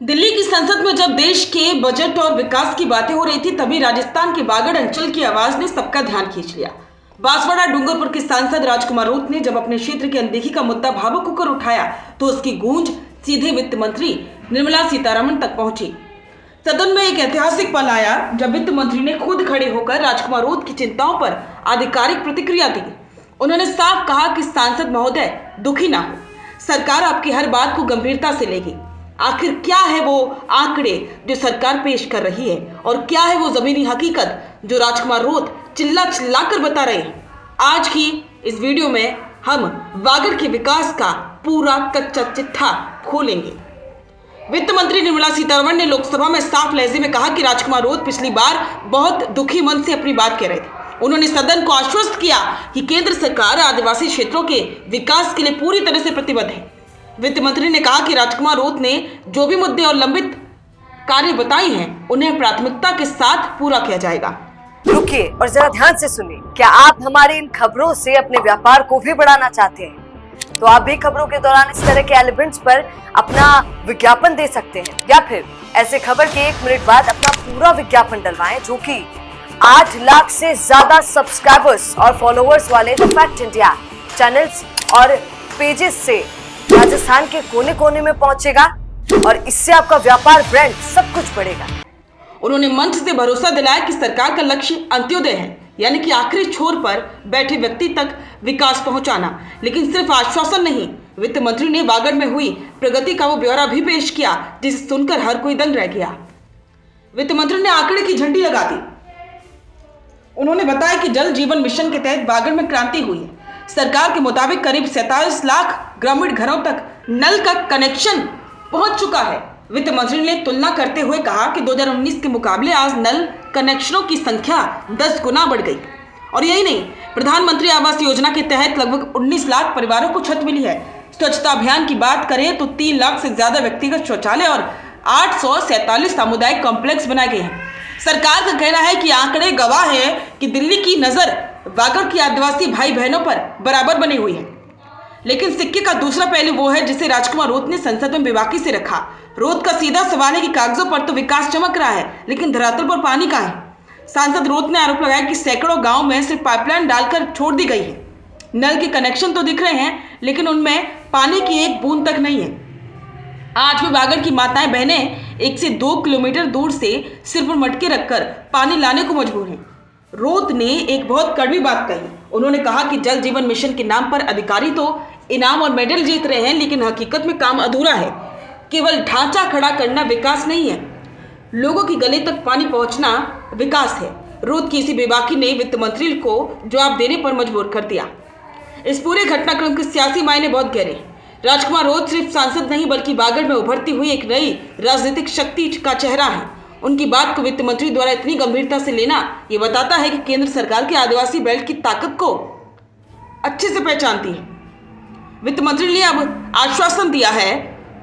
दिल्ली की संसद में जब देश के बजट और विकास की बातें हो रही थी, तभी राजस्थान के बागड़ अंचल की आवाज ने सबका ध्यान खींच लिया। बांसवाड़ा डूंगरपुर के सांसद राजकुमार रूत ने जब अपने क्षेत्र की अनदेखी का मुद्दा भावुक होकर उठाया, तो उसकी गूंज सीधे वित्त मंत्री निर्मला सीतारमण तक पहुंची। सदन में एक ऐतिहासिक पल आया जब वित्त मंत्री ने खुद खड़े होकर राजकुमार रूत की चिंताओं पर आधिकारिक प्रतिक्रिया दी। उन्होंने साफ कहा कि सांसद महोदय दुखी ना हो, सरकार आपकी हर बात को गंभीरता से लेगी। आखिर क्या है वो आंकड़े जो सरकार पेश कर रही है और क्या है वो जमीनी हकीकत जो राजकुमार रूत चिल्ला चिल्ला कर बता रहे हैं। आज की इस वीडियो में हम बागड़ के विकास का पूरा कच्चा चिट्ठा खोलेंगे। वित्त मंत्री निर्मला सीतारमण ने लोकसभा में साफ लहजे में कहा कि राजकुमार रूत पिछली बार बहुत दुखी मन से अपनी बात कह रहे थे। उन्होंने सदन को आश्वस्त किया कि केंद्र सरकार आदिवासी क्षेत्रों के विकास के लिए पूरी तरह से प्रतिबद्ध है। वित्त मंत्री ने कहा कि राजकुमार रूत ने जो भी मुद्दे और लंबित कार्य बताए हैं, उन्हें प्राथमिकता के साथ पूरा किया जाएगा। रुकिए और जरा ध्यान से सुनिए। क्या आप हमारी इन खबरों से अपने व्यापार को भी बढ़ाना चाहते हैं? तो आप भी खबरों के दौरान इस तरह के एलिमेंट्स पर अपना विज्ञापन दे सकते हैं, या फिर ऐसे खबर के 1 मिनट बाद अपना पूरा विज्ञापन डलवाएं, जो कि 8 लाख से ज्यादा सब्सक्राइबर्स और फॉलोअर्स वाले द फैक्ट इंडिया चैनल्स और पेजेस से राजस्थान के कोने कोने में पहुंचेगा और इससे आपका व्यापार, ब्रांड सब कुछ बढ़ेगा। उन्होंने मंच से भरोसा दिलाया कि सरकार का लक्ष्य अंत्योदय है, यानी कि आखिरी छोर पर बैठे व्यक्ति तक विकास पहुंचाना, लेकिन सिर्फ आश्वासन नहीं। वित्त मंत्री ने बागड़ में हुई प्रगति का वो ब्यौरा भी पेश किया जिसे सुनकर हर कोई दंग रह गया। वित्त मंत्री ने आंकड़े की झंडी लगा दी। उन्होंने बताया कि जल जीवन मिशन के तहत बागड़ में क्रांति हुई है। सरकार के मुताबिक करीब 47 लाख ग्रामीण घरों तक नल का कनेक्शन पहुंच चुका है। वित्त मंत्री ने तुलना करते हुए कहा कि 2019 के मुकाबले आज नल कनेक्शनों की संख्या 10 गुना बढ़ गई। और यही नहीं, प्रधानमंत्री आवास योजना के तहत लगभग 19 लाख परिवारों को छत मिली है। स्वच्छता अभियान की बात करें तो 3 लाख से ज्यादा व्यक्तिगत शौचालय और 847 सामुदायिक कॉम्प्लेक्स बनाए गए हैं। सरकार का कहना है कि आंकड़े गवाह है कि दिल्ली की नजर बागड़ की आदिवासी भाई बहनों पर बराबर बनी हुई है। लेकिन सिक्के का दूसरा पहलू वो है जिसे राजकुमार रूत ने संसद में बेबाकी से रखा। रूत का सीधा सवाल है कि कागजों पर तो विकास चमक रहा है, लेकिन धरातल पर पानी कहाँ है। सांसद रूत ने आरोप लगाया कि सैकड़ों गांव में सिर्फ पाइपलाइन डालकर छोड़ दी गई है। नल के कनेक्शन तो दिख रहे हैं, लेकिन उनमें पानी की एक बूंद तक नहीं है। आज भी बागड़ की माताएं बहनें 1 से 2 किलोमीटर दूर से सिर पर मटके रखकर पानी लाने को मजबूर हैं। रूत ने एक बहुत कड़वी बात कही। उन्होंने कहा कि जल जीवन मिशन के नाम पर अधिकारी तो इनाम और मेडल जीत रहे हैं, लेकिन हकीकत में काम अधूरा है। केवल ढांचा खड़ा करना विकास नहीं है, लोगों की गले तक पानी पहुंचना विकास है। रूत की इसी बेबाकी ने वित्त मंत्री को जवाब देने पर मजबूर कर दिया। इस पूरे घटनाक्रम के सियासी मायने बहुत गहरे हैं। राजकुमार रूत सिर्फ सांसद नहीं, बल्कि बागड़ में उभरती हुई एक नई राजनीतिक शक्ति का चेहरा है। उनकी बात को वित्त मंत्री द्वारा इतनी गंभीरता से लेना ये बताता है कि केंद्र सरकार के आदिवासी बेल्ट की ताकत को अच्छे से पहचानती है। वित्त मंत्री ने अब आश्वासन दिया है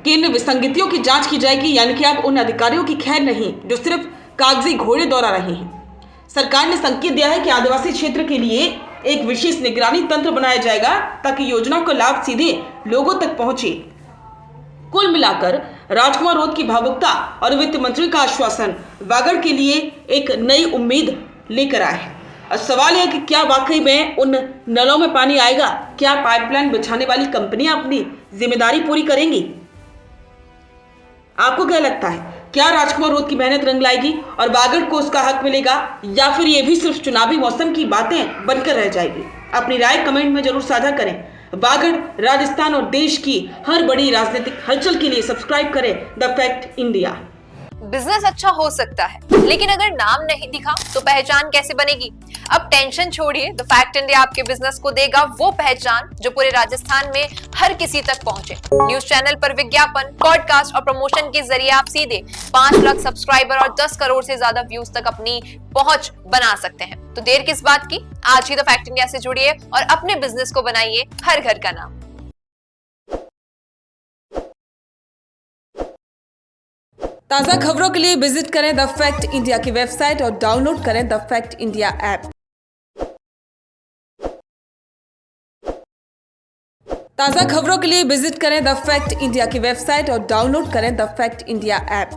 कि इन विसंगतियों की जांच की जाएगी, यानी कि अब उन अधिकारियों की खैर नहीं जो सिर्फ कागजी घोड़े दौड़ा रहे हैं। सरकार ने संकेत दिया है कि आदिवासी क्षेत्र के लिए एक विशेष निगरानी तंत्र बनाया जाएगा ताकि योजनाओं का लाभ सीधे लोगों तक पहुंचे। कुल मिलाकर राजकुमार रूत की भावुकता और वित्त मंत्री का आश्वासन बागड़ के लिए एक नई उम्मीद लेकर आए हैं। अब सवाल यह है कि क्या वाकई में उन नलों में पानी आएगा? क्या पाइपलाइन बिछाने वाली कंपनियां अपनी जिम्मेदारी पूरी करेंगी? आपको क्या लगता है, क्या राजकुमार रूत की मेहनत रंग लाएगी और बागड़ को उसका हक मिलेगा, या फिर यह भी सिर्फ चुनावी मौसम की बातें बनकर रह जाएगी? अपनी राय कमेंट में जरूर साझा करें। बागड़, राजस्थान और देश की हर बड़ी राजनीतिक हलचल के लिए सब्सक्राइब करें द फैक्ट इंडिया। बिजनेस अच्छा हो सकता है, लेकिन अगर नाम नहीं दिखा तो पहचान कैसे बनेगी? अब टेंशन छोड़िए, द फैक्ट इंडिया आपके बिजनेस को देगा वो पहचान जो पूरे राजस्थान में हर किसी तक पहुंचे। न्यूज चैनल पर विज्ञापन, पॉडकास्ट और प्रमोशन के जरिए आप सीधे 5 लाख सब्सक्राइबर और 10 करोड़ से ज्यादा व्यूज तक अपनी पहुंच बना सकते हैं। तो देर किस बात की, आज ही द फैक्ट इंडिया से जुड़िए और अपने बिजनेस को बनाइए हर घर का नाम। ताज़ा खबरों के लिए विजिट करें द फैक्ट इंडिया की वेबसाइट और डाउनलोड करें द फैक्ट इंडिया ऐप। ताज़ा खबरों के लिए विजिट करें द फैक्ट इंडिया की वेबसाइट और डाउनलोड करें द फैक्ट इंडिया ऐप।